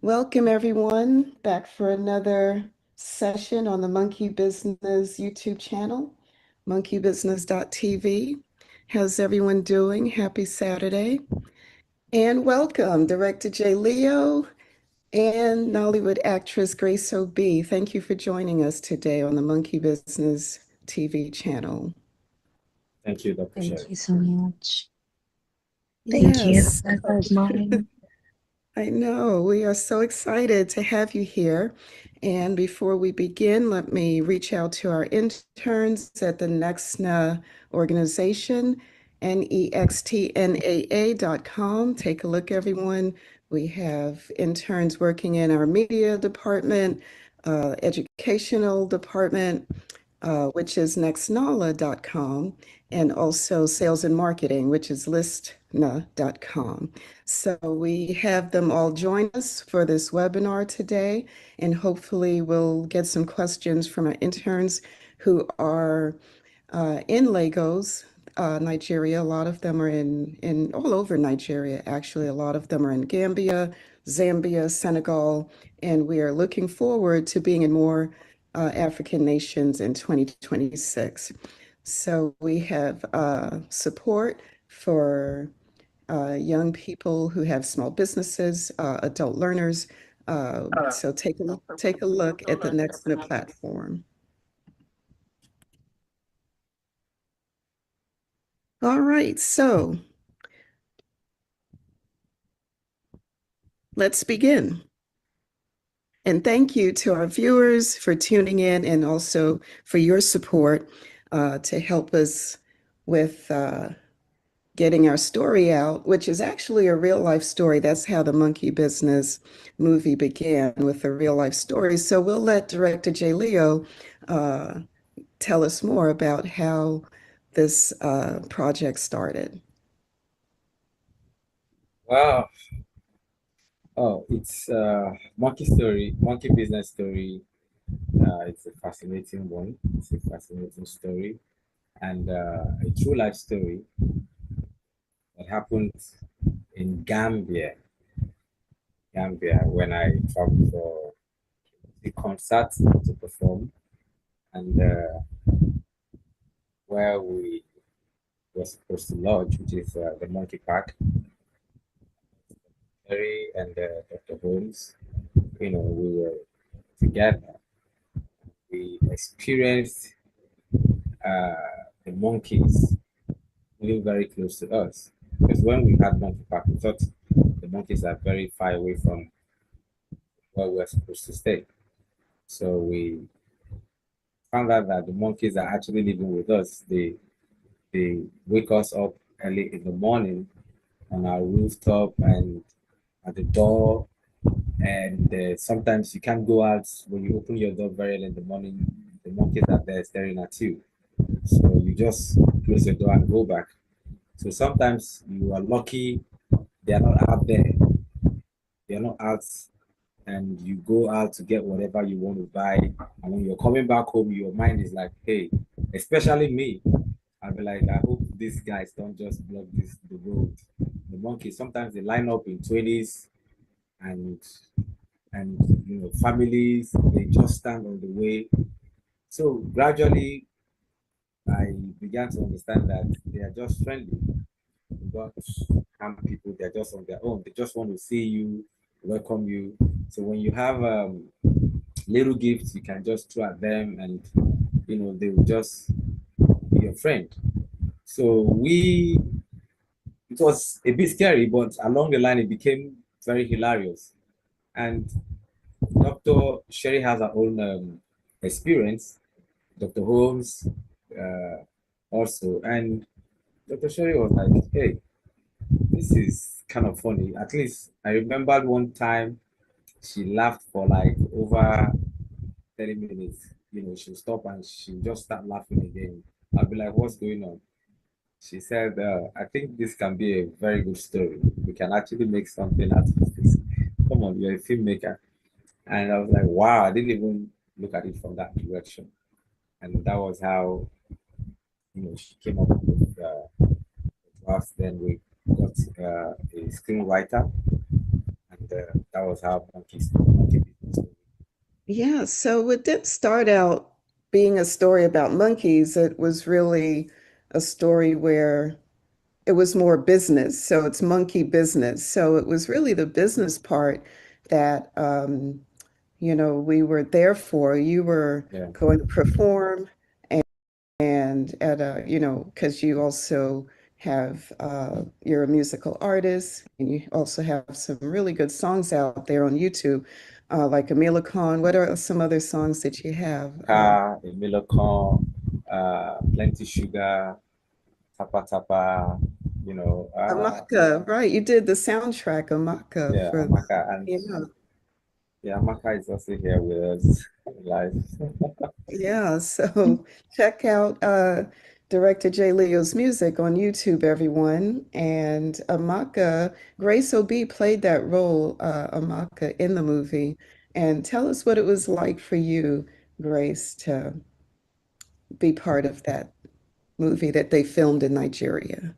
Welcome everyone back for another session on the Monkey Business YouTube channel, monkeybusiness.tv. How's everyone doing? Happy Saturday. And welcome Director J. Leo and Nollywood actress Grace O.B. Thank you for joining us today on the Monkey Business TV channel. Thank you, Dr. Sherry. Thank you so much. Thank you. Yes. Good morning. I know. We are so excited to have you here. And before we begin, let me reach out to our interns at the Nextna organization, nextnaa.com. Take a look, everyone. We have interns working in our media department, educational department, which is nextnala.com, and also sales and marketing, which is listna.com. So we have them all join us for this webinar today, and hopefully we'll get some questions from our interns who are in Lagos, Nigeria. A lot of them are in all over Nigeria, actually. A lot of them are in Gambia, Zambia, Senegal, and we are looking forward to being in more African nations in 2026. So we have support for young people who have small businesses, adult learners. So take a look at the Nextna platform. All right, so let's begin. And thank you to our viewers for tuning in and also for your support to help us with getting our story out, which is actually a real life story. That's how the Monkey Business movie began, with a real life story. So we'll let Director J. Leo tell us more about how this project started. Wow. Oh, it's monkey story, monkey business story. It's a fascinating one. It's a fascinating story, and a true life story that happened in Gambia. Gambia, when I traveled for the concert to perform, and where we were supposed to lodge, which is the Monkey Park. Harry and Dr. Holmes, we were together. We experienced the monkeys living very close to us. Because when we had Monkey Park, we thought the monkeys are very far away from where we were supposed to stay. So we found out that the monkeys are actually living with us. They wake us up early in the morning on our rooftop and at the door. And sometimes you can't go out when you open your door very early in the morning. The monkeys are there staring at you. So you just close your door and go back. So sometimes you are lucky they are not out there. They are not out, and you go out to get whatever you want to buy. And when you're coming back home, your mind is like, hey, especially me. I'll be like, I hope these guys don't just block the road. The monkeys sometimes they line up in 20s, and families they just stand on the way. So gradually I began to understand that they are just friendly. They don't harm people. They're just on their own. They just want to see you, welcome you. So when you have little gifts, you can just throw at them, and they will just be your friend. So it was a bit scary, but along the line, it became very hilarious. And Dr. Sherry has her own experience, Dr. Holmes also. And Dr. Sherry was like, hey, this is kind of funny. At least I remembered one time she laughed for like over 30 minutes. She'll stop and she'll just start laughing again. I'll be like, what's going on? She said, I think this can be a very good story. We can actually make something out of this. Come on, you're a filmmaker. And I was like, wow, I didn't even look at it from that direction. And that was how, she came up with us. Then we got a screenwriter, and and that was how Monkey Business. Yeah, so it did start out being a story about monkeys. It was really a story where it was more business. So it's monkey business. So it was really the business part that we were there for. You were Yeah. going to perform and at a, because you also have you're a musical artist and you also have some really good songs out there on YouTube, like Amila Khan. What are some other songs that you have? Emilio Con, Plenty Sugar, Tapa Tapa, Amaka, right? You did the soundtrack Amaka yeah, for, Amaka, and yeah. yeah, Amaka is also here with us live. Yeah, so check out Director J. Leo's music on YouTube, everyone. And Amaka, Grace OB played that role, Amaka, in the movie. And tell us what it was like for you, Grace, to be part of that movie that they filmed in Nigeria.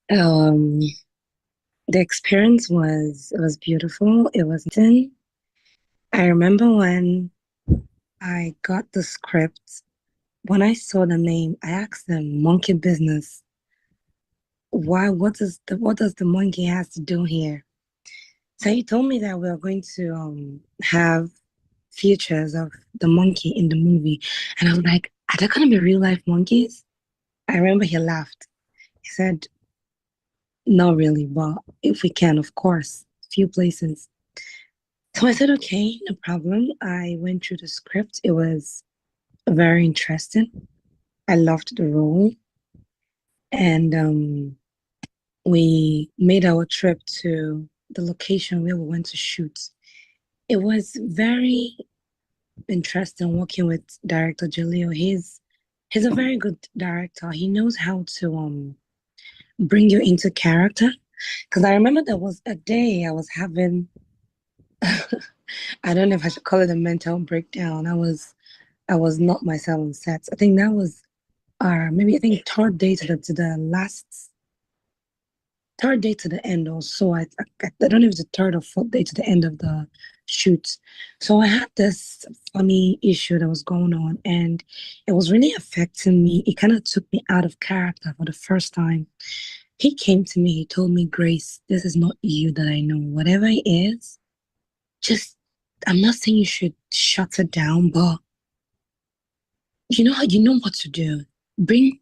Um, the experience was beautiful. It was insane. I remember when I got the script, when I saw the name, I asked them, Monkey Business. Why, what does the monkey has to do here? So he told me that we are going to have features of the monkey in the movie. And I was like, are there gonna be real life monkeys? I remember he laughed. He said, not really, but if we can, of course, few places. So I said, okay, no problem. I went through the script. It was very interesting. I loved the role. And we made our trip to the location where we went to shoot. It was very interesting working with director Jaleo. He's a very good director. He knows how to bring you into character. Because I remember there was a day I was having I don't know if I should call it a mental breakdown. I was not myself on sets. I think that was maybe I think third day to the last third day to the end or so. I don't know if it's the third or fourth day to the end of the shoot. So I had this funny issue that was going on and it was really affecting me. It kind of took me out of character for the first time. He came to me, he told me, Grace, this is not you that I know. Whatever it is, just I'm not saying you should shut it down, but you know how you know what to do. Bring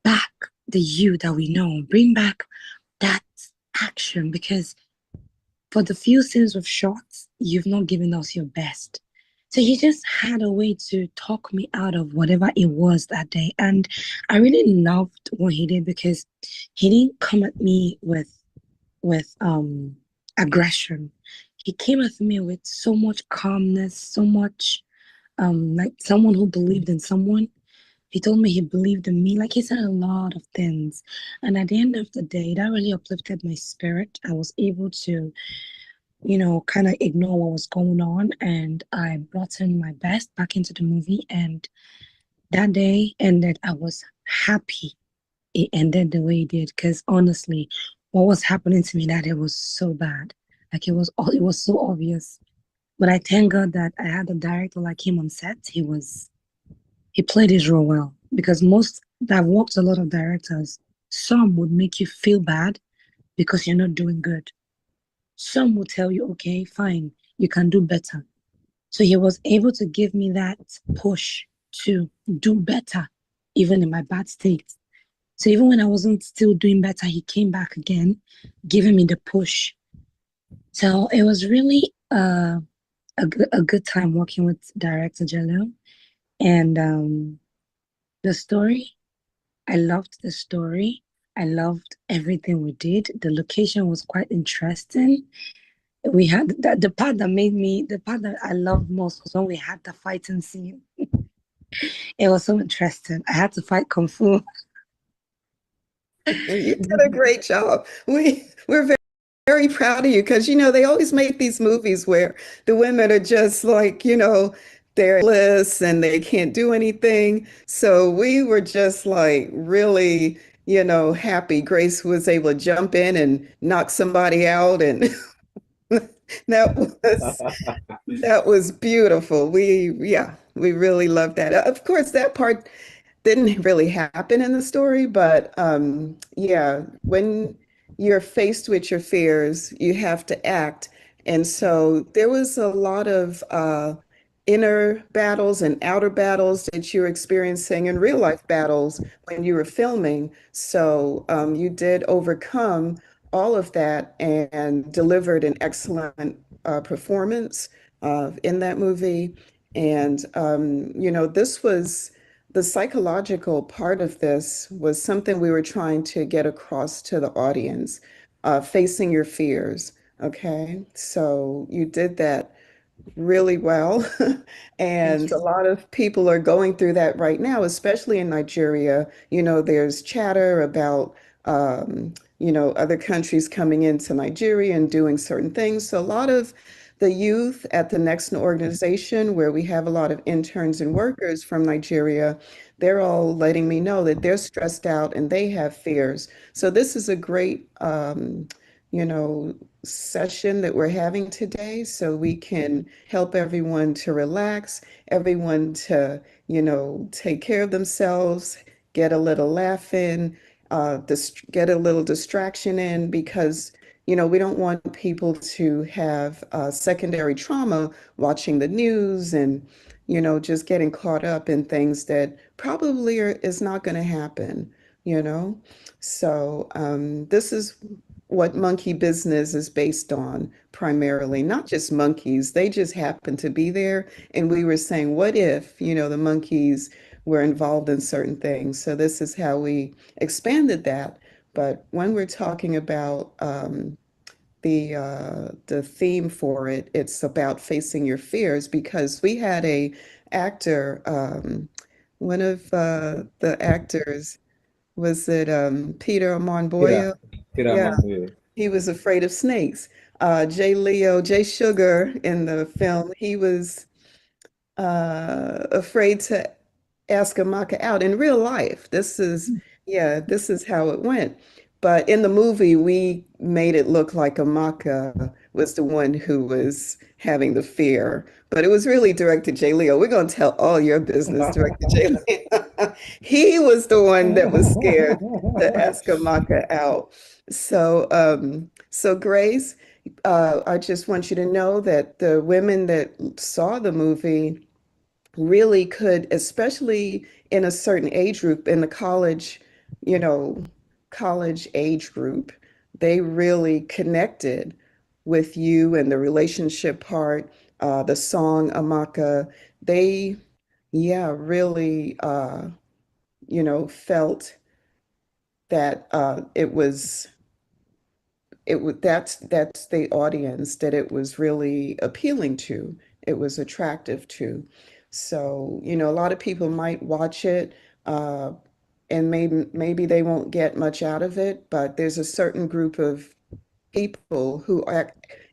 back the you that we know. Bring back that action because for the few scenes of shots, you've not given us your best. So he just had a way to talk me out of whatever it was that day. And I really loved what he did because he didn't come at me with aggression. He came at me with so much calmness, so much like someone who believed in someone. He told me he believed in me. Like he said a lot of things. And at the end of the day, that really uplifted my spirit. I was able to, kind of ignore what was going on. And I brought in my best back into the movie. And that day ended, I was happy it ended the way it did. Because honestly, what was happening to me that day was so bad. Like it was so obvious. But I thank God that I had a director like him on set. He played his role well because most I've worked a lot of directors. Some would make you feel bad because you're not doing good. Some will tell you, okay, fine, you can do better. So he was able to give me that push to do better, even in my bad state. So even when I wasn't still doing better, he came back again, giving me the push. So it was really a good time working with director Jello. And the story, I loved the story. I loved everything we did. The location was quite interesting. We had the part that I loved most was when we had the fighting scene. It was so interesting. I had to fight Kung Fu. You did a great job. We're very proud of you because they always make these movies where the women are just like, they're bliss and they can't do anything. So we were just like really happy. Grace was able to jump in and knock somebody out, and that was that was beautiful. We really loved that. Of course, that part didn't really happen in the story, but yeah, when you're faced with your fears, you have to act. And so there was a lot of inner battles and outer battles that you're experiencing in real life battles when you were filming. So you did overcome all of that and delivered an excellent performance in that movie. And, this was the psychological part of this was something we were trying to get across to the audience, facing your fears. Okay. So you did that really well. Thank And a you. lot of people are going through that right now, especially in Nigeria. There's chatter about, other countries coming into Nigeria and doing certain things. So a lot of the youth at the Next organization, where we have a lot of interns and workers from Nigeria, they're all letting me know that they're stressed out and they have fears. So this is a great, you know, session that we're having today so we can help everyone to relax, everyone to, take care of themselves, get a little laugh in, get a little distraction in because, we don't want people to have secondary trauma watching the news and, just getting caught up in things that probably is not going to happen, you know? So this is what monkey business is based on primarily, not just monkeys. They just happen to be there. And we were saying, what if, the monkeys were involved in certain things? So this is how we expanded that. But when we're talking about the theme for it, it's about facing your fears because we had a actor, one of the actors, was it Peter Peter, Monboya? Peter Yeah, Manue. he was afraid of snakes. Jay Sugar in the film, he was afraid to ask Amaka out in real life. This is how it went. But in the movie, we made it look like Amaka was the one who was having the fear. But it was really Director J. Leo. We're going to tell all your business, Director J. Leo. He was the one that was scared to ask Amaka out. So Grace, I just want you to know that the women that saw the movie really could, especially in a certain age group, in the you know, college age group, they really connected with you and the relationship part, the song Amaka. They, yeah, really, felt that that's the audience that it was really appealing to. It was attractive to. So, a lot of people might watch it, and maybe they won't get much out of it, but there's a certain group of people who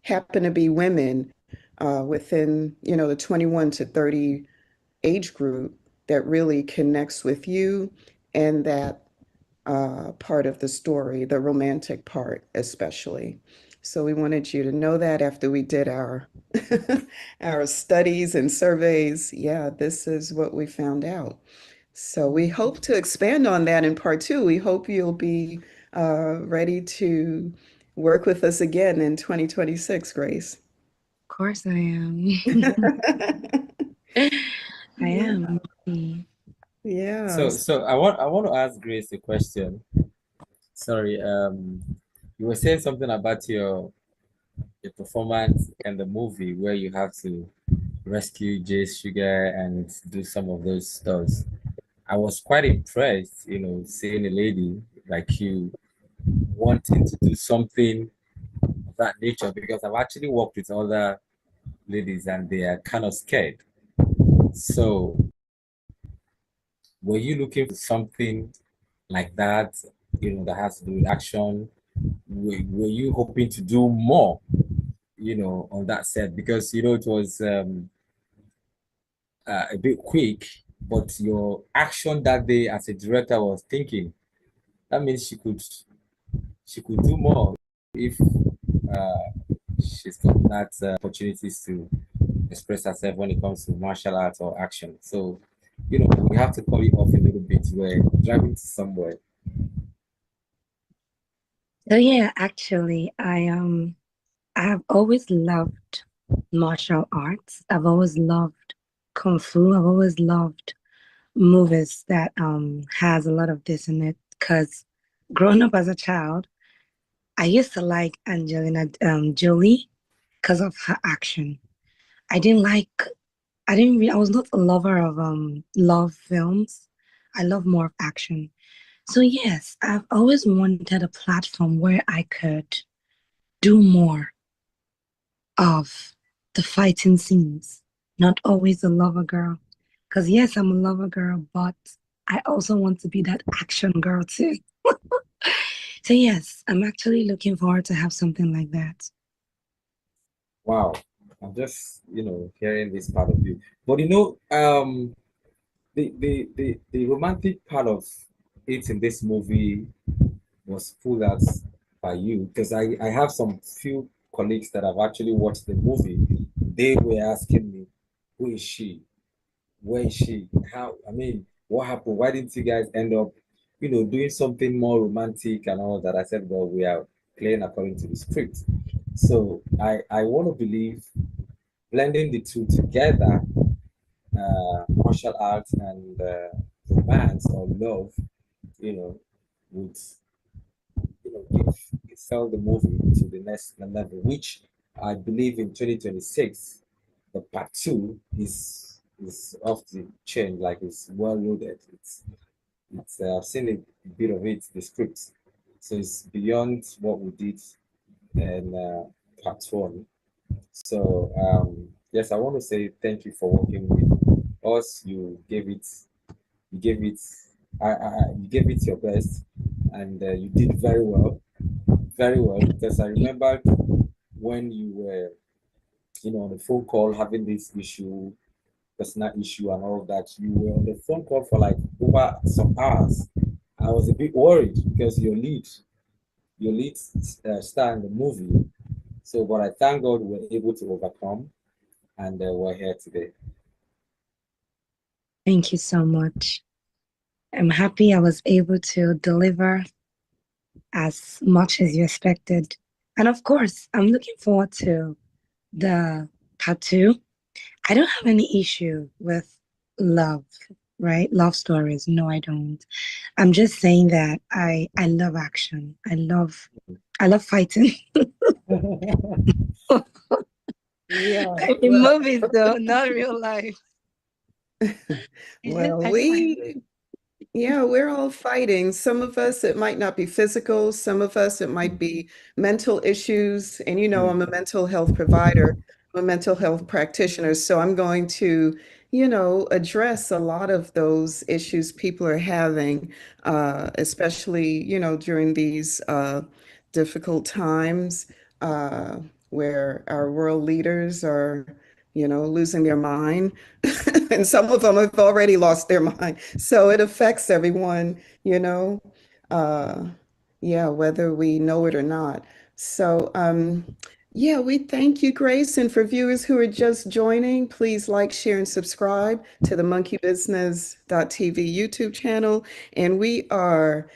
happen to be women within, the 21 to 30 age group that really connects with you and that part of the story, the romantic part, especially. So we wanted you to know that after we did our our studies and surveys, yeah, this is what we found out. So we hope to expand on that in part two. We hope you'll be ready to work with us again in 2026, Grace. Of course I am. I Yeah, am. Mm. yeah. So I want to ask Grace a question. Sorry, you were saying something about your performance in the movie where you have to rescue Jay Sugar and do some of those stuff. I was quite impressed, seeing a lady like you wanting to do something of that nature because I've actually worked with other ladies and they are kind of scared. So, were you looking for something like that, that has to do with action? Were you hoping to do more, on that set? Because, it was a bit quick, but your action that day as a director was thinking, that means she could do more if she's got that opportunities to express herself when it comes to martial arts or action. So, we have to call it off a little bit. We're driving to somewhere. So yeah, actually, I have always loved martial arts. I've always loved kung fu. I've always loved movies that has a lot of this in it. Because growing up as a child, I used to like Angelina Jolie because of her action. I didn't like. I was not a lover of love films. I love more of action. So yes, I've always wanted a platform where I could do more of the fighting scenes, not always a lover girl. Because yes, I'm a lover girl, but I also want to be that action girl too. So yes, I'm actually looking forward to have something like that. Wow. I'm just, hearing this part of you. But the romantic part of it in this movie was pulled out by you, because I have some few colleagues that have actually watched the movie. They were asking me, who is she? Where is she? How, I mean, what happened? Why didn't you guys end up, doing something more romantic and all that? I said, well, we are playing according to the script. So I want to believe blending the two together, martial arts and romance or love, would give sell the movie to the next level, which I believe in 2026, the part two is off the chain, like it's well loaded. It's I've seen a bit of it, the script, so it's beyond what we did in part one. So yes, I want to say thank you for working with us. You gave it, you gave it your best, and you did very well. Because I remember when you were, on the phone call having this issue, personal issue, and all of that. You were on the phone call for like over some hours. I was a bit worried because your lead star in the movie. So, but I thank God we were able to overcome, and we're here today. Thank you so much. I'm happy I was able to deliver as much as you expected. And of course, I'm looking forward to the part two. I don't have any issue with love, right? Love stories. No, I don't. I'm just saying that I love action. I love fighting. Yeah, In well, movies though, not real life. well, I fight. yeah, we're all fighting. Some of us, it might not be physical. Some of us, it might be mental issues. And I'm a mental health provider, I'm a mental health practitioner. So I'm going to, address a lot of those issues people are having, especially, during these difficult times uh, where our world leaders are, losing their mind. And some of them have already lost their mind. So it affects everyone, you know, uh, yeah, whether we know it or not. So, yeah, we thank you, Grace. And for viewers who are just joining, please like, share, and subscribe to the monkeybusiness.tv YouTube channel. And we are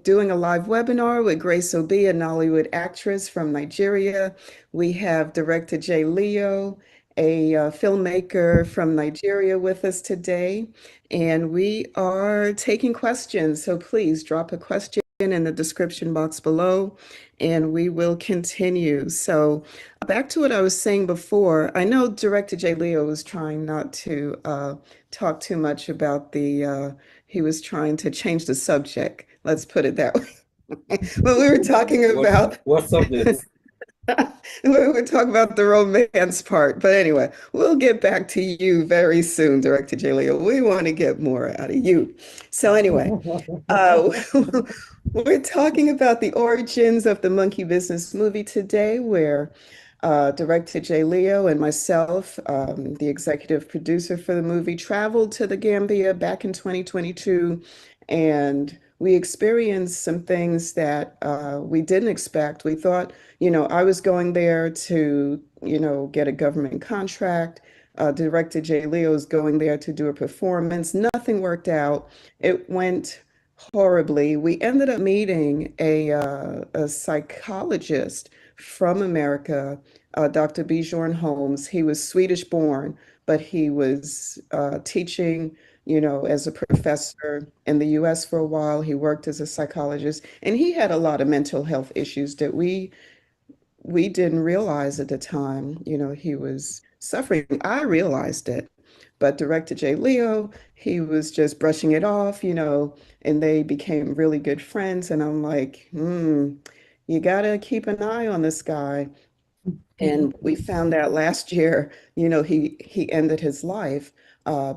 doing a live webinar with Grace Obi, a Nollywood actress from Nigeria. We have Director Jay Leo, a filmmaker from Nigeria, with us today. And we are taking questions. So please drop a question in the description box below, and we will continue. So back to what I was saying before. I know Director J. Leo was trying not to talk too much about he was trying to change the subject. Let's put it that way. But we were talking about What subject? we're talking about the romance part. But anyway, we'll get back to you very soon, Director J. Leo. We want to get more out of you. So anyway, uh, we're talking about the origins of the Monkey Business movie today, where Director Jay Leo and myself, the executive producer for the movie, traveled to the Gambia back in 2022 and we experienced some things that we didn't expect. We thought, I was going there to, get a government contract. Director Jay Leo's going there to do a performance. Nothing worked out. It went horribly. We ended up meeting a psychologist from America, Dr. Bjorn Holmes. He was Swedish born, but he was teaching, as a professor in the US for a while. He worked as a psychologist, and he had a lot of mental health issues that we didn't realize at the time, he was suffering. I realized it, but Director J. Leo, he was just brushing it off, and they became really good friends. And I'm like, you gotta keep an eye on this guy. And we found out last year, he ended his life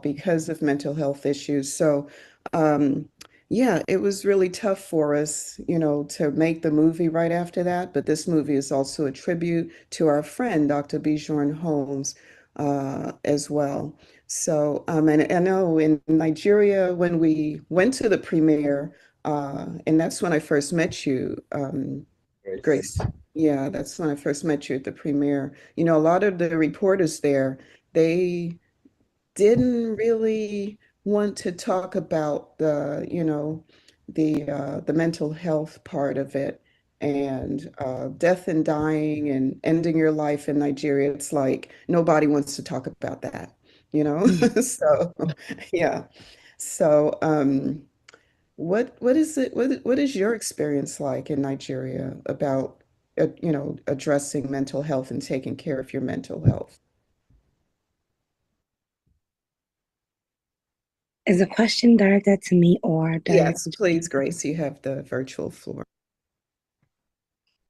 because of mental health issues. So, um, yeah, it was really tough for us, to make the movie right after that. But this movie is also a tribute to our friend, Dr. Bjorn Holmes, as well. So, and I know in Nigeria, when we went to the premiere, and that's when I first met you, Yes. Grace. Yeah, that's when I first met you at the premiere. A lot of the reporters there, they didn't really want to talk about the mental health part of it and death and dying and ending your life in Nigeria. It's like nobody wants to talk about that, you know? Mhm. So, yeah. So, what is it? What is your experience like in Nigeria about addressing mental health and taking care of your mental health? Is the question directed to me or Yes, directed please, Grace, you have the virtual floor.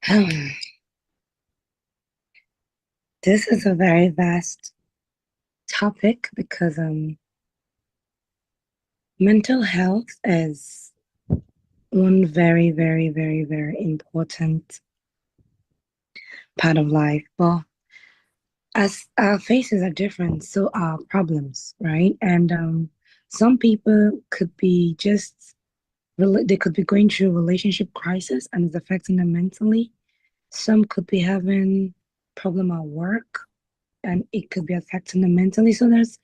to This is a very vast topic because mental health is one very, very, very, very important part of life. Well, as our faces are different, so are problems, right? And some people could be they could be going through a relationship crisis and it's affecting them mentally. Some could be having problem at work and it could be affecting them mentally. So there's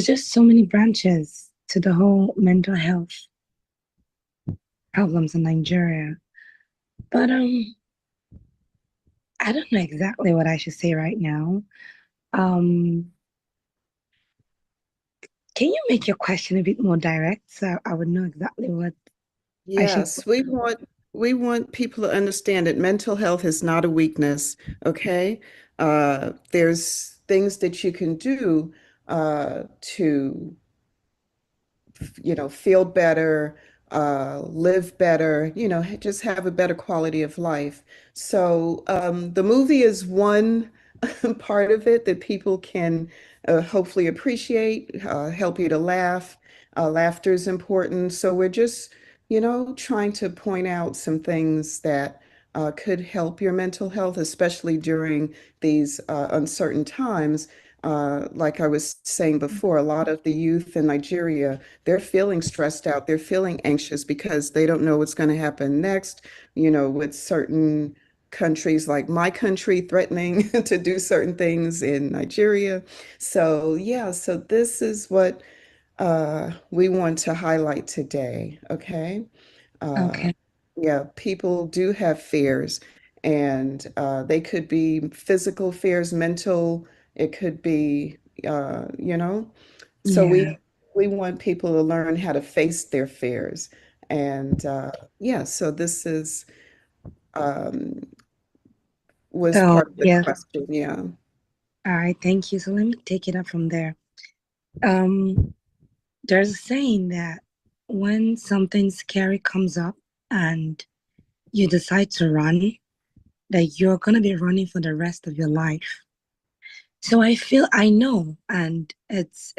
just so many branches to the whole mental health problems in Nigeria. But I don't know exactly what I should say right now. Um, can you make your question a bit more direct so I would know exactly what I should Yes, we want people to understand that mental health is not a weakness, okay? There's things that you can do to feel better, live better, just have a better quality of life. So the movie is one part of it that people can hopefully appreciate, help you to laugh. Laughter is important. So we're just, trying to point out some things that could help your mental health, especially during these uncertain times. Like I was saying before, a lot of the youth in Nigeria, they're feeling stressed out. They're feeling anxious because they don't know what's going to happen next, with certain countries like my country threatening to do certain things in Nigeria. So, yeah, so this is what we want to highlight today, okay? Uh, Okay. yeah, people do have fears, and they could be physical fears, mental, it could be, you know. So Yeah. we want people to learn how to face their fears. And yeah, so this is um, was So part of the yeah. question. Yeah. All right. Thank you. So let me take it up from there. Um, there's a saying that when something scary comes up and you decide to run, that you're gonna be running for the rest of your life. So I know, and it's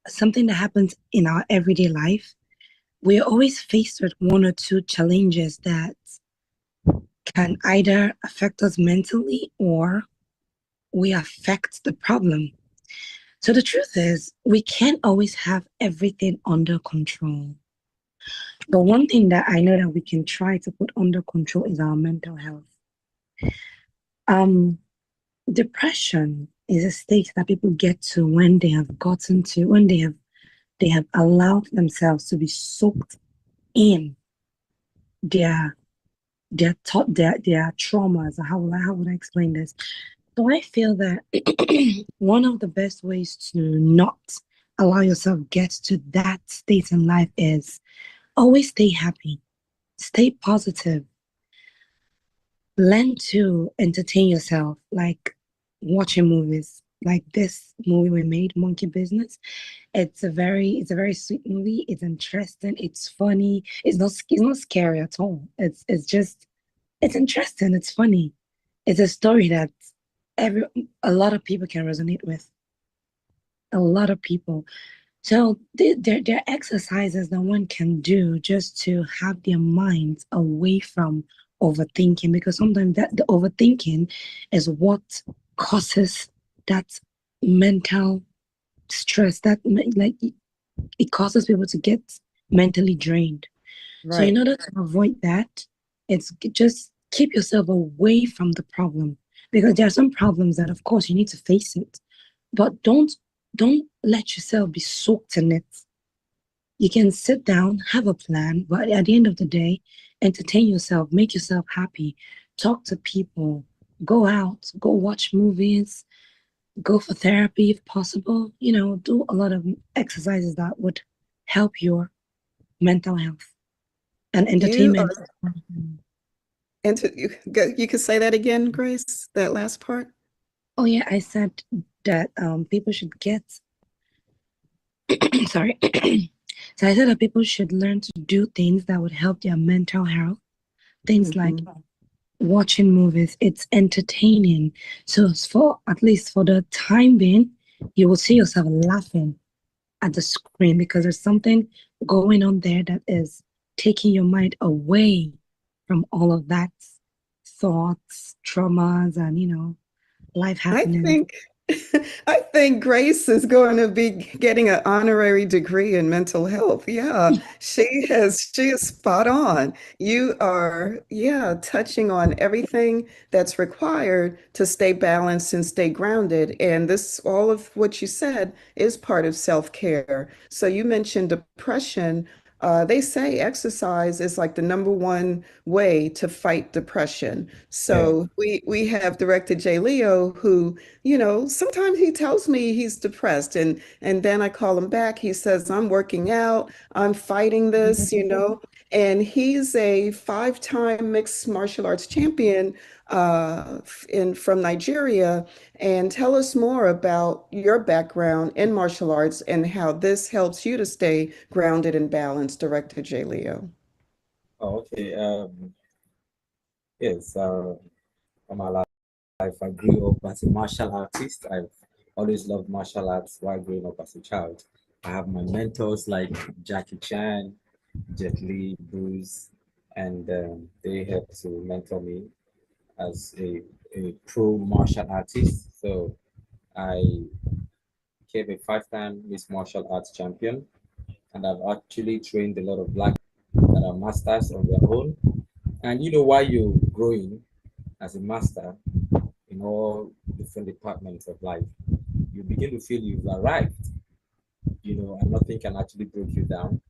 something that happens in our everyday life. We're always faced with one or two challenges that can either affect us mentally or we affect the problem. So the truth is, we can't always have everything under control. But one thing that I know that we can try to put under control is our mental health. Depression is a state that people get to when they have gotten to, when they have allowed themselves to be soaked in their their traumas. How would I explain this? So I feel that one of the best ways to not allow yourself get to that state in life is always stay happy, stay positive, learn to entertain yourself, like watching movies. Like this movie we made, Monkey Business. It's a very sweet movie. It's interesting. It's funny. It's not scary at all. It's just it's interesting. It's funny. It's a story that every a lot of people can resonate with. A lot of people. So there are exercises that one can do just to have their minds away from overthinking, because sometimes that the overthinking is what causes that mental stress, like it causes people to get mentally drained. So in Right. order to avoid that, it's just keep yourself away from the problem, because there are some problems that of course you need to face it, but don't let yourself be soaked in it. You can sit down, have a plan, but at the end of the day, entertain yourself, make yourself happy, talk to people, go out, go watch movies, go for therapy if possible, do a lot of exercises that would help your mental health. And You entertainment. are, you could say that again, Grace, that last part. Oh yeah, I said that people should get sorry. So I said that people should learn to do things that would help their mental health. Things like Hmm. watching movies. It's entertaining. So it's for at least for the time being, you will see yourself laughing at the screen because there's something going on there that is taking your mind away from all of that thoughts, traumas, and life I happening. think I think Grace is going to be getting an honorary degree in mental health. Yeah, she is spot on. You are, yeah, touching on everything that's required to stay balanced and stay grounded. And this, all of what you said is part of self-care. So you mentioned depression. They say exercise is like the number one way to fight depression. Yeah. So we have Director J. Leo, who, sometimes he tells me he's depressed, and then I call him back. He says, I'm working out, I'm fighting this, and he's a five-time mixed martial arts champion from Nigeria. And tell us more about your background in martial arts and how this helps you to stay grounded and balanced, Director J. Leo. Oh, okay. Yes. All my life, I grew up as a martial artist. I've always loved martial arts while growing up as a child. I have my mentors like Jackie Chan, Jet Li, Bruce, and they helped to mentor me as a pro martial artist. So I became a five-time Miss Martial Arts champion, and I've actually trained a lot of black that are masters on their own. And while you're growing as a master in all different departments of life, you begin to feel you've arrived, and nothing can actually break you down.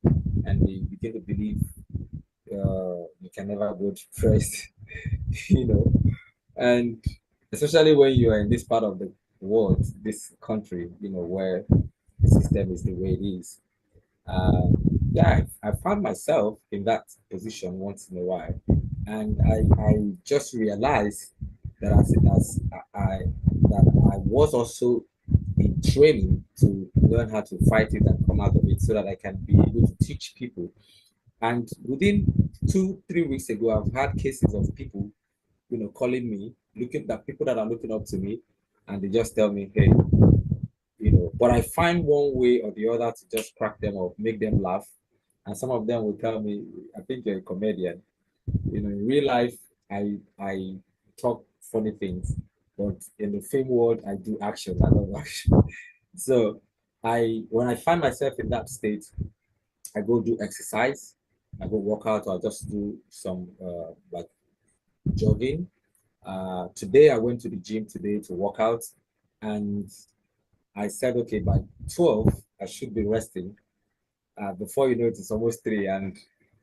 And you begin to believe you can never go depressed, you know. And especially when you are in this part of the world, this country, where the system is the way it is. Um, yeah, I found myself in that position once in a while, and I just realized that I was also in training to learn how to fight it and come out of it, so that I can be able to teach people. And within 2 3 weeks ago, I've had cases of people, calling me, looking at people that are looking up to me, and they just tell me, hey, but I find one way or the other to just crack them up, make them laugh. And some of them will tell me, I think you're a comedian. In real life, I talk funny things, but in the film world, I do action. I love action. So when I find myself in that state, I go do exercise. I go work out or just do some like jogging. Today I went to the gym today to work out, and I said, okay, by 12 I should be resting. Before you know it, it's almost 3, and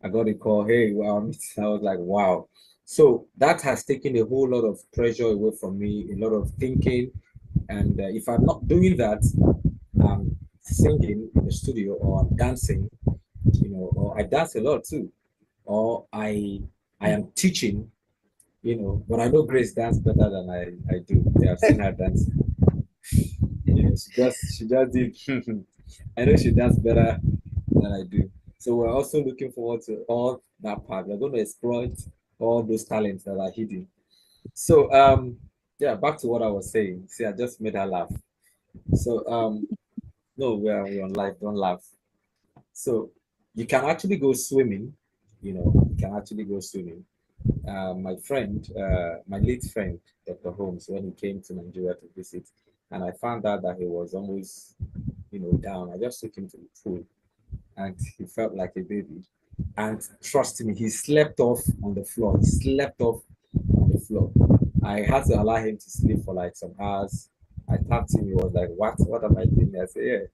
I got a call. Hey, well, I was like, wow. So that has taken a whole lot of pressure away from me, a lot of thinking. And if I'm not doing that, I'm singing in the studio or I'm dancing, or I dance a lot too, or I am teaching, but I know Grace dance better than I do. Yeah, I've seen her dance. She just did. I know she dance better than I do. So we're also looking forward to all that part. We're going to exploit all those talents that are hidden. So yeah, back to what I was saying. See, I just made her laugh. So no, we're on live, don't laugh. So you can actually go swimming, you can actually go swimming. My late friend, Dr. Holmes, when he came to Nigeria to visit, and I found out that he was almost, down. I just took him to the pool and he felt like a baby. And trust me, he slept off on the floor. He slept off on the floor. I had to allow him to sleep for like some hours. I tapped him. He was like, "What? What am I doing?" I said, "Yeah.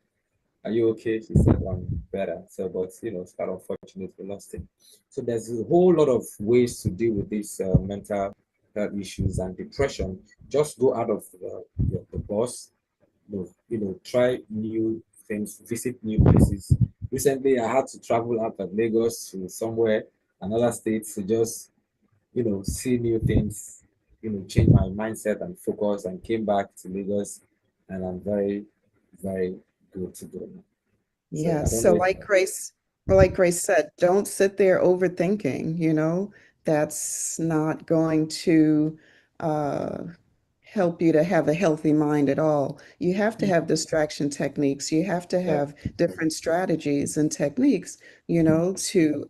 Are you okay?" He said, "I'm better." So, but it's quite unfortunate we lost him. So there's a whole lot of ways to deal with these mental health issues and depression. Just go out of the box. Try new things, visit new places. Recently, I had to travel out of Lagos to somewhere, another state, to just see new things, change my mindset and focus, and came back to Lagos, and I'm very, very good to go now. So Yeah, I don't know so if like Grace said, don't sit there overthinking, that's not going to uh, help you to have a healthy mind at all. You have to have distraction techniques. You have to yeah, have different strategies and techniques, to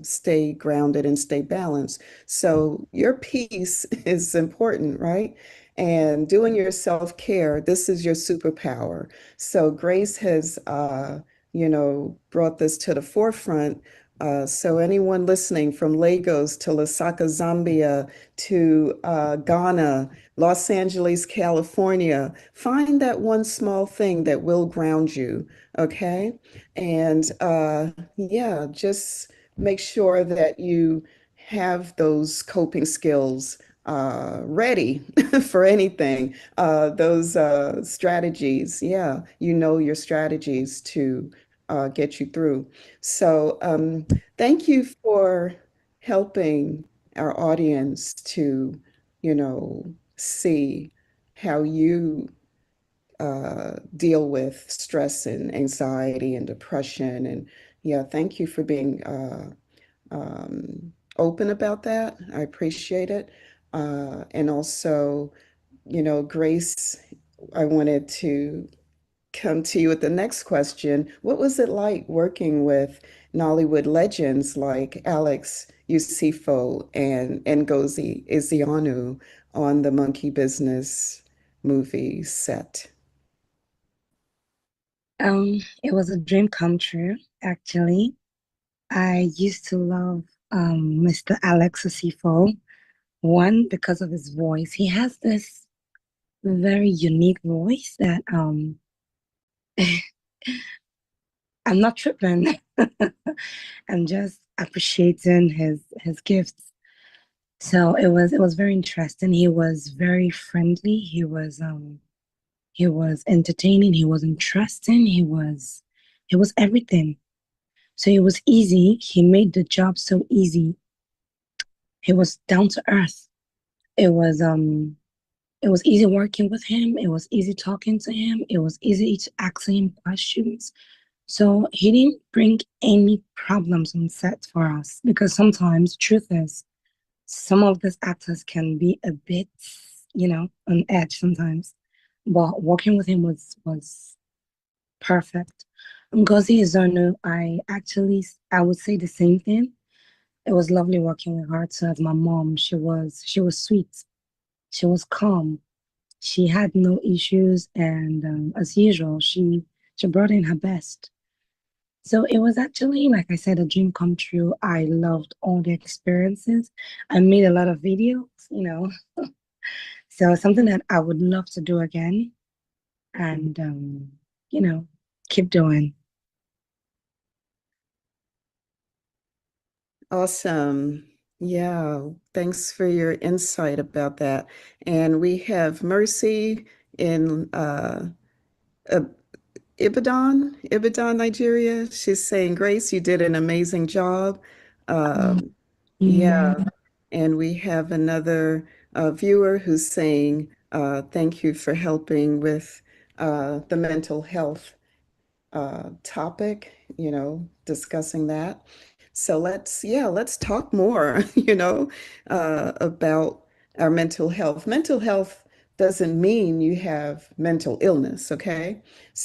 stay grounded and stay balanced. So your peace is important, right? And doing your self-care, this is your superpower. So Grace has brought this to the forefront. So anyone listening from Lagos to Lusaka, Zambia, to Ghana, Los Angeles, California, find that one small thing that will ground you, okay? And yeah, just make sure that you have those coping skills ready for anything. Those strategies, yeah, your strategies to get you through. So thank you for helping our audience to, see how you deal with stress and anxiety and depression. And yeah, thank you for being open about that. I appreciate it. And also, Grace, I wanted to come to you with the next question. What was it like working with Nollywood legends like Alex Yusifo and Ngozi Ezeonu on the Monkey Business movie set? It was a dream come true, actually. I used to love Mr. Alex Osifo. One, because of his voice. He has this very unique voice that I'm not tripping. I'm just appreciating his gifts. So it was very interesting. He was very friendly. He was entertaining. He was interesting. He was everything. So it was easy. He made the job so easy. He was down to earth. It was um it was easy working with him. It was easy talking to him. It was easy to ask him questions. So he didn't bring any problems on set for us because sometimes truth is some of these actors can be a bit, on edge sometimes. But working with him was perfect. Ngozi Izono, I would say the same thing. It was lovely working with her too as my mom. She was sweet. She was calm. She had no issues, and as usual, she brought in her best. So it was actually, like I said, a dream come true. I loved all the experiences. I made a lot of videos, you know. So something that I would love to do again and you know, keep doing. Awesome. Yeah, thanks for your insight about that. And we have Mercy in uh, Ibadan, Nigeria. She's saying, Grace, you did an amazing job. Oh, Um, yeah. yeah, and we have another viewer who's saying, thank you for helping with the mental health topic, discussing that. So let's talk more, about our mental health. Mental health doesn't mean you have mental illness, okay?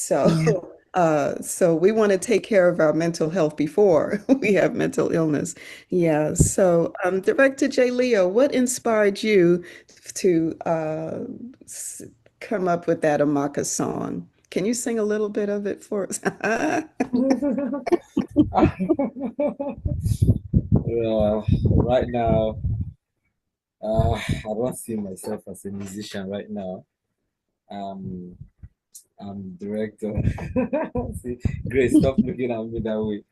Yeah. So we want to take care of our mental health before we have mental illness. Yeah. So, Director J. Leo, what inspired you to s- come up with that Amaka song? Can you sing a little bit of it for us? Right now, I don't see myself as a musician right now. Um, I'm director. See, Grace, stop looking at me that way.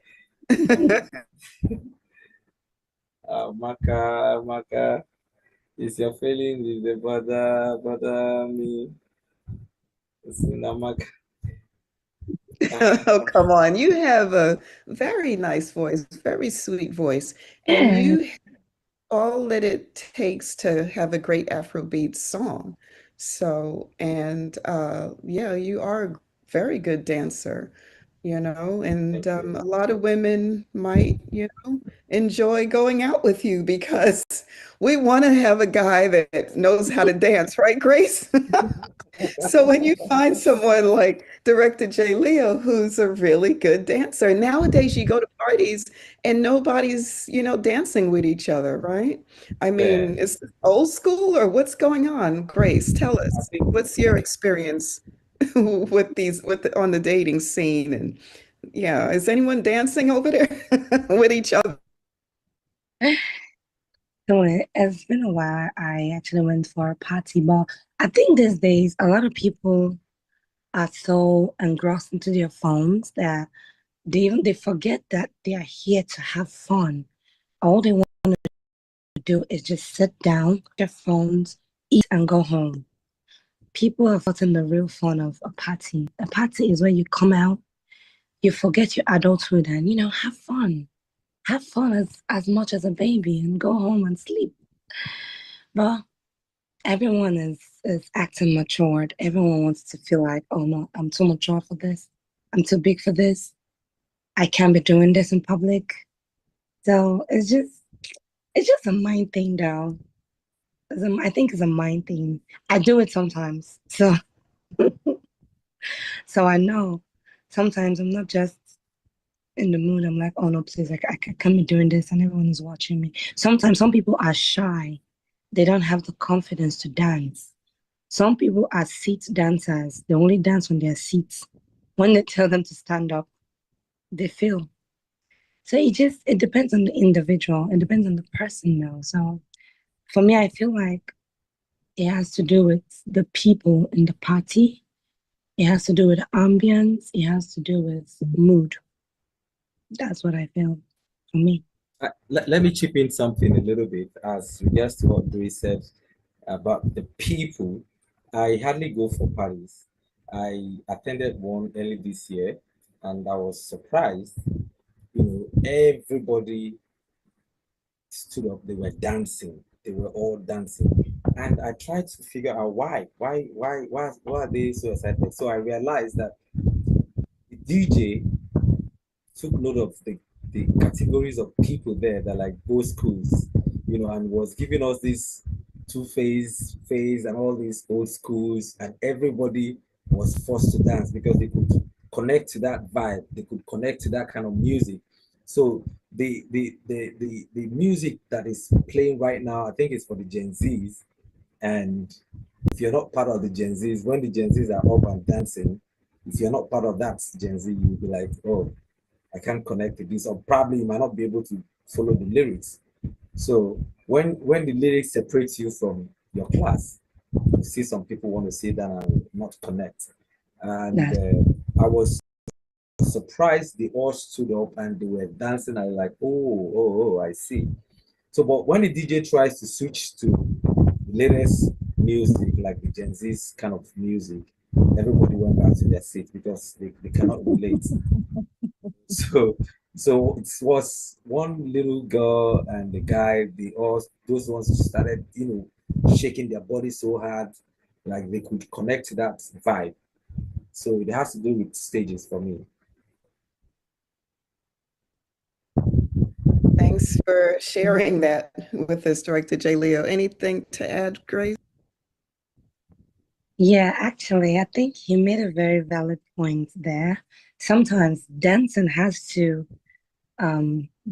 Maka, Maka, is your feeling is the bother me? It's in Maka. Oh, come on. You have a very nice voice, very sweet voice, and Yeah. you all that it takes to have a great Afrobeat song. So, and yeah, you are a very good dancer, and Thank you. a lot of women might, enjoy going out with you because we want to have a guy that knows how to dance, right, Grace? So when you find someone like Director J. Leo, who's a really good dancer, nowadays you go to parties and nobody's, dancing with each other, right? I Yeah, mean, is this old school or what's going on? Grace, tell I us, think what's your experience on the dating scene? And yeah, is anyone dancing over there with each other? So it's been a while. I actually went for a party, but I think these days a lot of people are so engrossed into their phones that they forget that they are here to have fun. All they want to do is just sit down, their phones, eat, and go home. People have forgotten the real fun of a party. A party is where you come out, you forget your adulthood, and have fun. Have fun as much as a baby, and go home and sleep. But everyone is acting matured. Everyone wants to feel like, oh no, I'm too mature for this. I'm too big for this. I can't be doing this in public. So it's just a mind thing though. I think it's a mind thing. I do it sometimes. So I know sometimes I'm not just in the mood. I'm like, oh no, please, like I can't be doing this and everyone is watching me. Sometimes some people are shy. They don't have the confidence to dance. Some people are seat dancers. They only dance when they're seats. When they tell them to stand up, they feel. So it depends on the individual. It depends on the person now. So for me, I feel like it has to do with the people in the party. It has to do with ambience. It has to do with mood. That's what I feel for me. let me chip in something a little bit as regards to what Grace said about the people. I hardly go for parties. I attended one early this year and I was surprised. Everybody stood up, they were dancing, they were all dancing. And I tried to figure out why. Why are they so excited? So I realized that the DJ took note of the categories of people there that like both schools, and was giving us this phase and all these old schools, and everybody was forced to dance because they could connect to that vibe, they could connect to that kind of music. So the music that is playing right now, I think it's for the Gen Zs. And if you're not part of the Gen Zs, when the Gen Zs are up and dancing, if you're not part of that Gen Z, you'll be like, oh, I can't connect to this, or probably you might not be able to follow the lyrics. So when the lyrics separate you from your class, you see some people want to sit down and not connect. And That I was surprised they all stood up and they were dancing. I was like, I see. So, but when the DJ tries to switch to the latest music, like the Gen Z's kind of music, everybody went back to their seat because they cannot relate. So, so it was one little girl and the guy, they all, those ones started, shaking their body so hard, like they could connect to that vibe. So it has to do with stages for me. Thanks for sharing that with us, Director J. Leo. Anything to add, Grace? Yeah, actually, I think he made a very valid point there. Sometimes dancing has to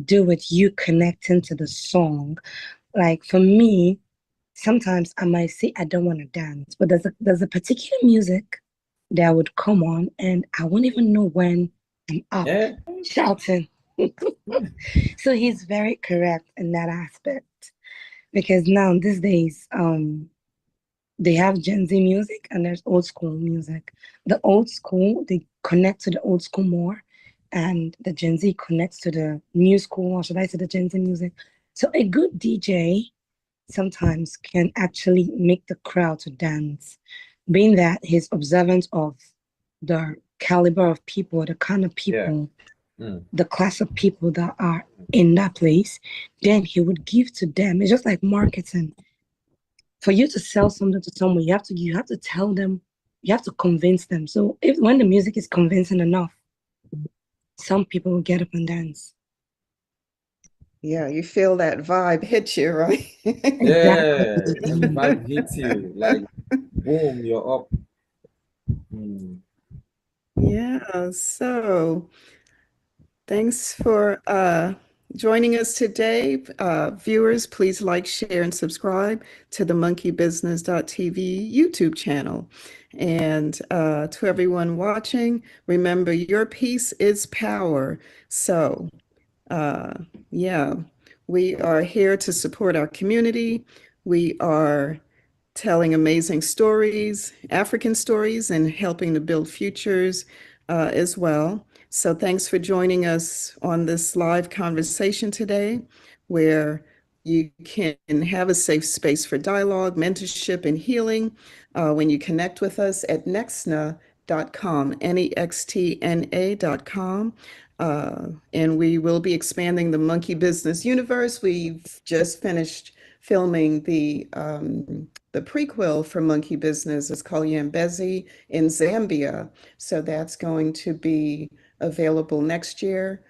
do with you connecting to the song. Like for me, sometimes I might say I don't want to dance, but there's a particular music that would come on and I won't even know when I'm up Yeah. shouting. So he's very correct in that aspect because now these days, they have Gen Z music and there's old school music. The old school, they connect to the old school more, and the Gen Z connects to the new school, or should I say the Gen Z music. So a good DJ sometimes can actually make the crowd to dance, being that he's observant of the caliber of people, the kind of Yeah. people, Mm. the class of people that are in that place, then he would give to them. It's just like marketing. For you to sell something to someone, you have to tell them, you have to convince them. So if when the music is convincing enough, some people will get up and dance. Yeah, you feel that vibe hit you, right? Yeah. Exactly. When the vibe hits you, like boom, you're up. Mm. Yeah, so thanks for joining us today. Viewers, please like, share, and subscribe to the monkeybusiness.tv YouTube channel. And to everyone watching, remember your peace is power. So, uh, yeah, we are here to support our community. We are telling amazing stories, African stories, and helping to build futures as well. So, thanks for joining us on this live conversation today, where you can have a safe space for dialogue, mentorship, and healing when you connect with us at nextna.com, nextna.com. And we will be expanding the Monkey Business universe. We've just finished filming the prequel for Monkey Business. It's called Yambezi in Zambia. So that's going to be available next year,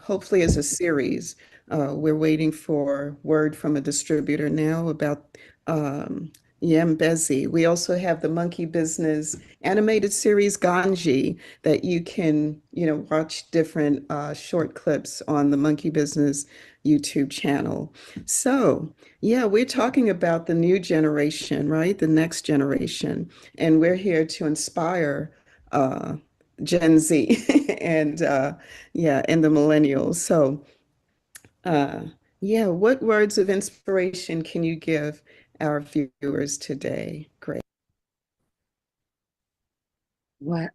hopefully as a series. We're waiting for word from a distributor now about Yambezi. We also have the Monkey Business animated series Ganji that you can, watch different short clips on the Monkey Business YouTube channel. So, yeah, we're talking about the new generation, right? The next generation. And we're here to inspire Gen Z and and the millennials. So, uh, yeah, what words of inspiration can you give our viewers today? Great. What?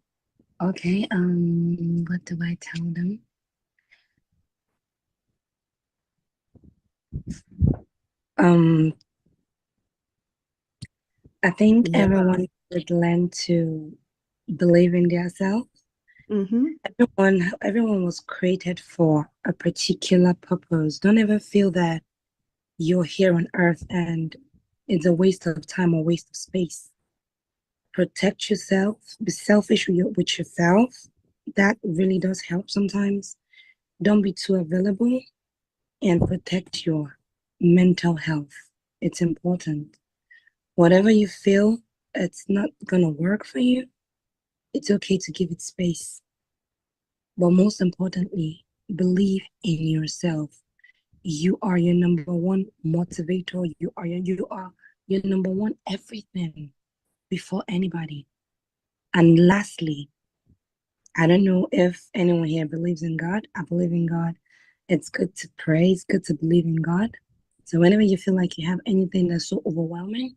Okay. What do I tell them? Um, I think Yeah. everyone should learn to believe in themselves. Mm-hmm. Everyone was created for a particular purpose. Don't ever feel that you're here on earth and it's a waste of time or waste of space. Protect yourself, be selfish with yourself. That really does help sometimes. Don't be too available and protect your mental health. It's important. Whatever you feel it's not gonna work for you, it's okay to give it space. But most importantly, believe in yourself. You are your number one motivator. You are your number one everything before anybody. And lastly, I don't know if anyone here believes in God. I believe in God. It's good to pray. It's good to believe in God. So whenever you feel like you have anything that's so overwhelming,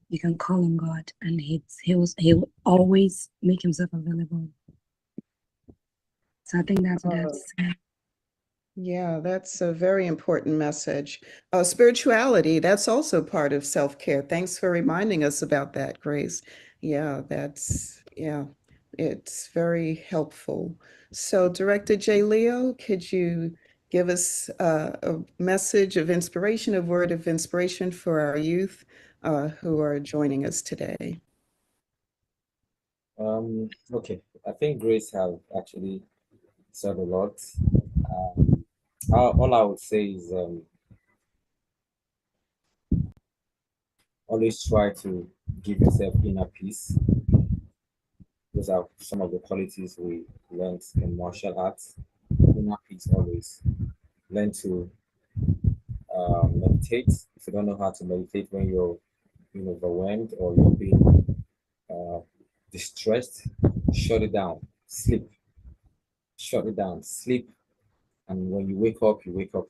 you can call on God, and he will always make himself available. So I think that's what I have to say. Yeah, that's a very important message. Spirituality, that's also part of self-care. Thanks for reminding us about that, Grace. Yeah, it's very helpful. So, Director J. Leo, could you give us a message of inspiration, a word of inspiration for our youth who are joining us today? Okay, I think Grace have actually said a lot. Um, all I would say is always try to give yourself inner peace. Those are some of the qualities we learned in martial arts. Inner peace always. Learn to meditate. If you don't know how to meditate when you're being overwhelmed or you're being uh, distressed, shut it down. Sleep. Shut it down. Sleep. And when you wake up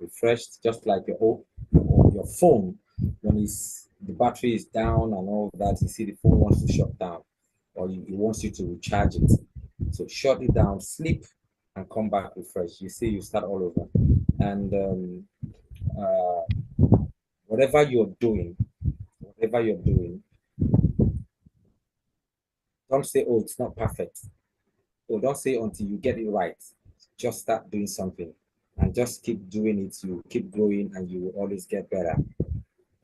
refreshed, just like your phone. When the battery is down and all that, you see the phone wants to shut down, or it wants you to recharge it. So shut it down, sleep, and come back refreshed. You see, you start all over. And whatever you're doing, whatever you're doing, don't say, "Oh, it's not perfect." Or don't say until you get it right. Just start doing something, and just keep doing it. You keep growing, and you will always get better.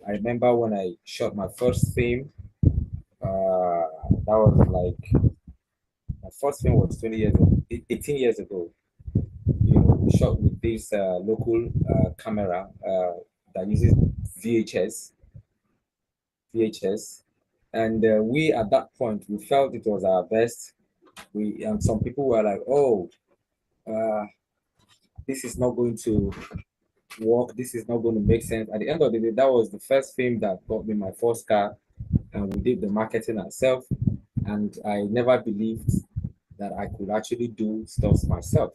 I remember when I shot my first film. That was like my first film was 20 years ago, 18 years ago. We shot with this local camera that uses VHS, VHS, and we at that point we felt it was our best. We and some people were like, "Oh, uh, this is not going to work. This is not going to make sense." At the end of the day, that was the first film that got me my first car, and we did the marketing ourselves. And I never believed that I could actually do stuff myself.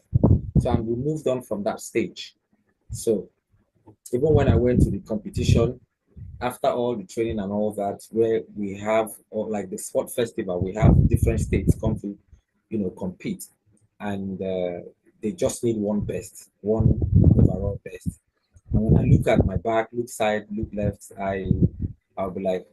So and we moved on from that stage. So even when I went to the competition, after all the training and all that, where we have or like the sport festival, we have different states come to, compete, and they just need one best, one overall best. And when I look at my back, look side, look left, I'll be like,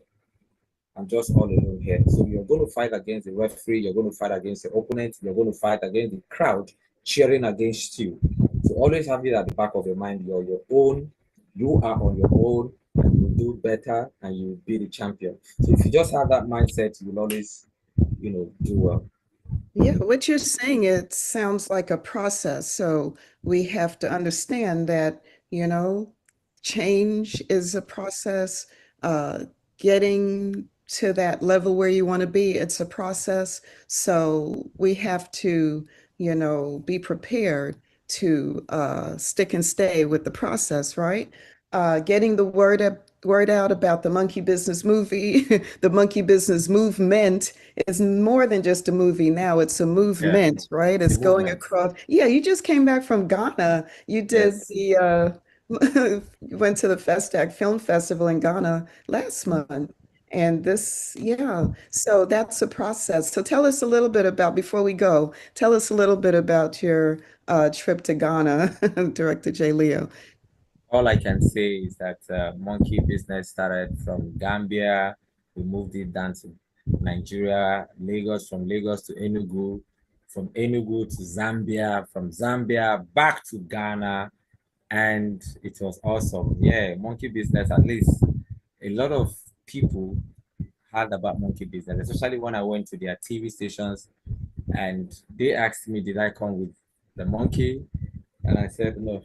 I'm just all alone here. So you're going to fight against the referee, you're going to fight against the opponent, you're going to fight against the crowd cheering against you. So always have it at the back of your mind, you're your own, you are on your own, and you do better and you will be the champion. So if you just have that mindset, you'll always, do well. Yeah, what you're saying, it sounds like a process. So we have to understand that, you know, change is a process. Uh, Getting to that level where you want to be, it's a process. So we have to, be prepared to stick and stay with the process, right? Getting the word out about the monkey business movie, the monkey business movement is more than just a movie now. It's a Yeah, movement, right? it's a It's going movement. across. Yeah, you just came back from Ghana. You did Yes. you went to the Festac Film Festival in Ghana last month. And this, yeah, so that's a process. So tell us a little bit about, before we go, tell us a little bit about your trip to Ghana, Director J. Leo. All I can say is that monkey business started from Gambia. We moved it down to Nigeria, Lagos, from Lagos to Enugu, from Enugu to Zambia, from Zambia back to Ghana, and it was awesome. Yeah, monkey business. At least a lot of people heard about monkey business, especially when I went to their TV stations and they asked me, "Did I come with the monkey?" And I said, "No,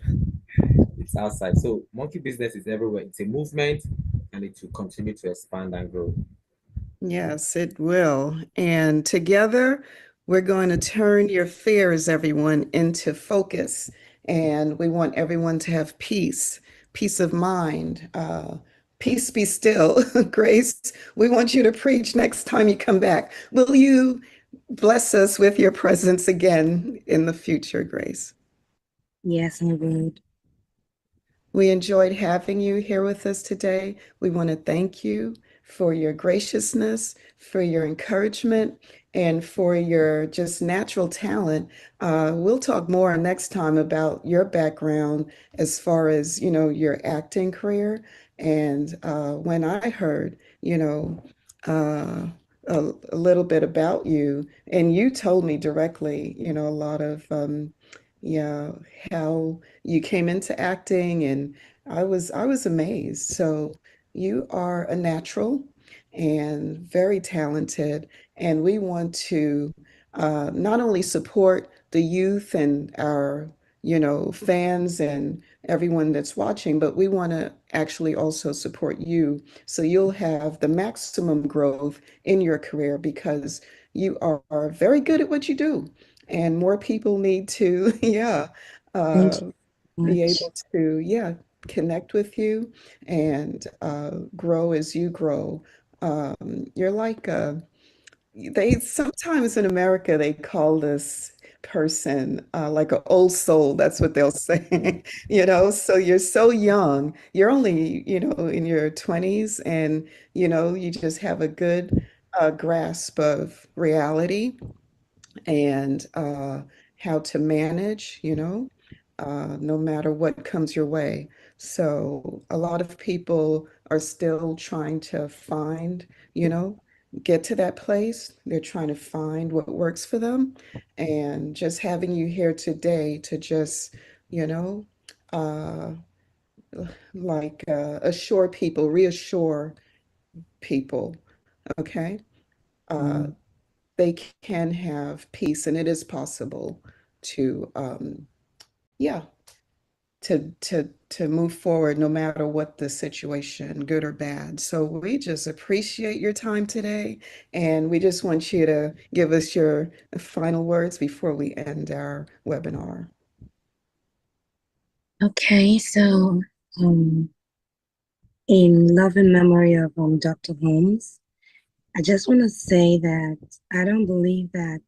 it's outside." So monkey business is everywhere. It's a movement and it will continue to expand and grow. Yes, it will. And together, we're going to turn your fears, everyone, into focus. And we want everyone to have peace, peace of mind. Peace be still. Grace, we want you to preach next time you come back. Will you bless us with your presence again in the future, Grace. Yes, I would. We enjoyed having you here with us today. We want to thank you for your graciousness, for your encouragement, and for your just natural talent. We'll talk more next time about your background as far as, your acting career. And when I heard, uh, a little bit about you, and you told me directly, a lot of, yeah, how you came into acting, and I was amazed. So you are a natural and very talented, and we want to not only support the youth and our fans and everyone that's watching, but we want to actually also support you so you'll have the maximum growth in your career because you are very good at what you do, and more people need to yeah, Thank uh, you so be much. able to connect with you and grow as you grow. You're like they sometimes in America they call this person like an old soul. That's what they'll say. So you're so young. You're only in your 20s, and you just have a good grasp of reality and how to manage, no matter what comes your way. So a lot of people are still trying to find, get to that place. They're trying to find what works for them. And just having you here today to just, you know, uh, like assure people, reassure people, okay? Uh, Mm. they can have peace, and it is possible to yeah, to move forward no matter what the situation, good or bad. So we just appreciate your time today, and we just want you to give us your final words before we end our webinar. Okay, so um, in love and memory of Dr. Holmes, I just want to say that I don't believe that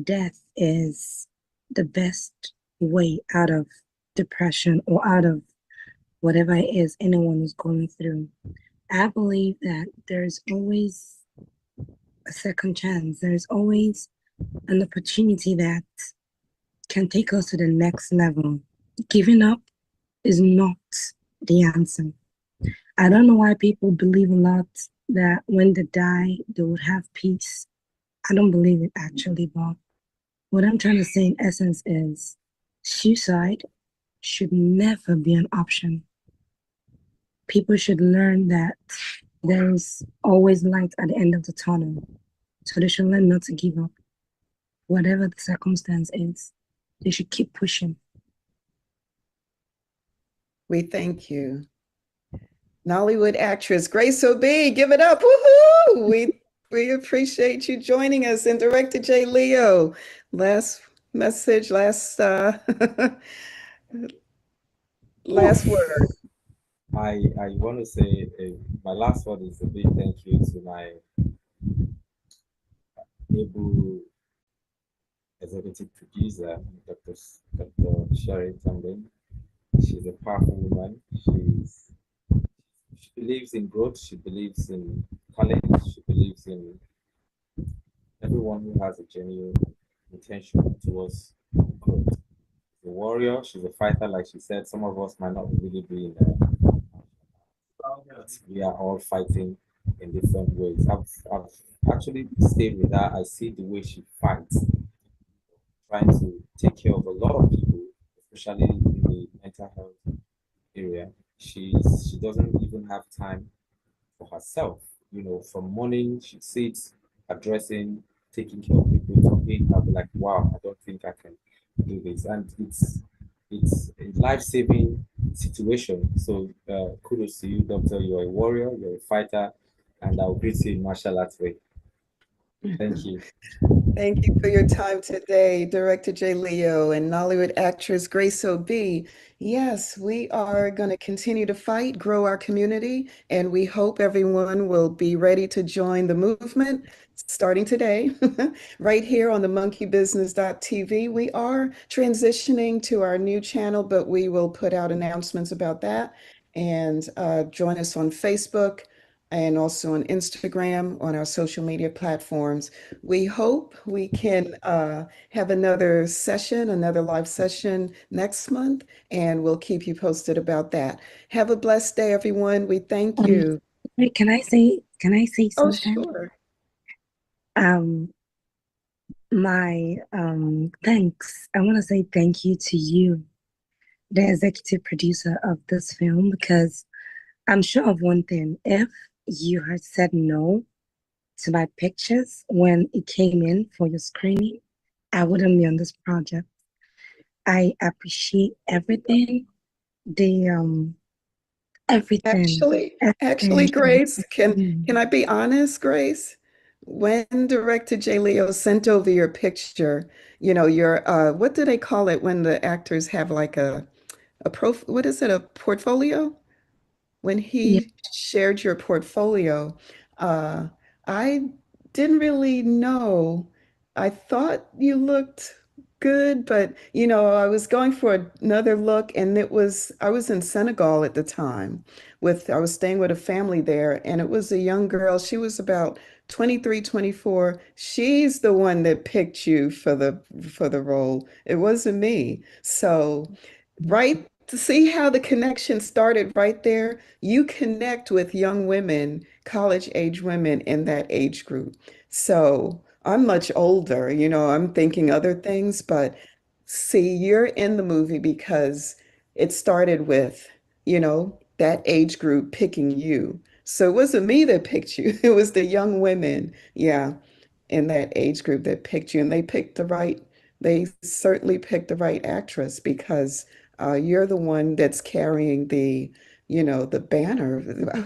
death is the best way out of depression or out of whatever it is anyone is going through. I believe that there's always a second chance. There's always an opportunity that can take us to the next level. Giving up is not the answer. I don't know why people believe a lot that when they die, they would have peace. I don't believe it actually, but what I'm trying to say in essence is suicide should never be an option. People should learn that there's always light at the end of the tunnel. So they should learn not to give up. Whatever the circumstance is, they should keep pushing. We thank you. Nollywood actress Grace O'B, give it up. Woohoo! We appreciate you joining us. And Director J. Leo, last message, last last word. I want to say my last word is a big thank you to my able executive producer, Dr. Sherry Tandem. She's a powerful woman. She believes in growth. She believes in talent. She believes in everyone who has a genuine intention towards growth. She's a warrior. She's a fighter, like she said. Some of us might not really be in there, but we are all fighting in different ways. I've actually stayed with her. I see the way she fights, trying to take care of a lot of people, especially in the mental health area. She doesn't even have time for herself. From morning she sits addressing, taking care of people, talking. I'll be like, wow, I don't think I can do this, and it's a life-saving situation. So kudos to you, doctor. You're a warrior. You're a fighter, and I'll greet you in martial arts way. Thank you. Thank you for your time today, Director J. Leo and Nollywood actress Grace O.B. Yes, we are going to continue to fight, grow our community, and we hope everyone will be ready to join the movement starting today, right here on the monkeybusiness.tv. We are transitioning to our new channel, but we will put out announcements about that. And join us on Facebook and also on Instagram, on our social media platforms. We hope we can have another session, another live session next month, and we'll keep you posted about that. Have a blessed day, everyone. We thank Um, you. wait, can I say Oh, something? sure. Um, my thanks. I want to say thank you to you, the executive producer of this film, because I'm sure of one thing. If you had said no to my pictures when it came in for your screening, I wouldn't be on this project. I appreciate everything, the everything, Actually, everything. Grace, Mm. can I be honest, Grace? When Director J. Leo sent over your picture, your what do they call it when the actors have like what is it, a portfolio? When Yeah, he shared your portfolio, uh, I didn't really know. I thought you looked good, but I was going for another look, and I was in Senegal at the time I was staying with a family there, and it was a young girl. She was about 23, 24. She's the one that picked you for the role. It wasn't me. So, right to see how the connection started right there. You connect with young women, college age women in that age group. So I'm much older, I'm thinking other things, but see, you're in the movie because it started with, that age group picking you. So it wasn't me that picked you, it was the young women, yeah, in that age group that picked you. And they certainly picked the right actress because you're the one that's carrying the banner.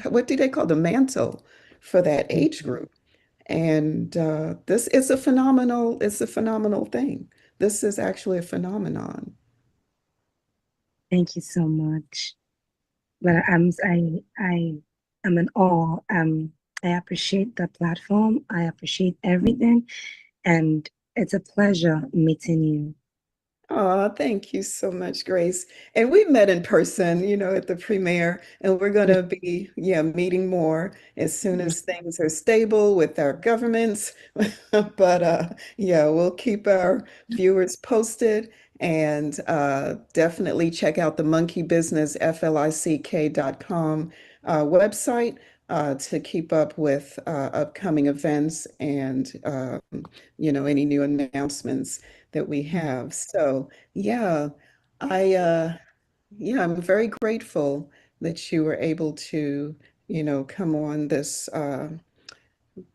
What do they call the mantle for that age group? And this is it's a phenomenal thing. This is actually a phenomenon. thank you so much. But I'm in awe. I appreciate the platform. I appreciate everything, and it's a pleasure meeting you. Oh, thank you so much, Grace. And we met in person, at the premiere, and we're going Yeah, to be, yeah, meeting more as soon yeah, as things are stable with our governments. But yeah, we'll keep our viewers posted and definitely check out the Monkey Business, FLICK.com website to keep up with upcoming events and, any new announcements that we have. So, yeah, I yeah, I'm very grateful that you were able to, come on this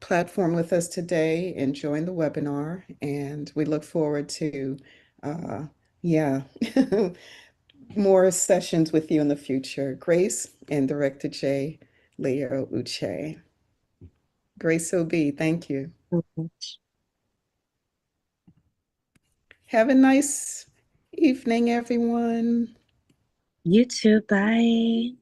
platform with us today and join the webinar. And we look forward to, uh, yeah, more sessions with you in the future. Grace and Director J. Leo Uche. Grace OB, thank you. so much. Have a nice evening, everyone. You too. Bye.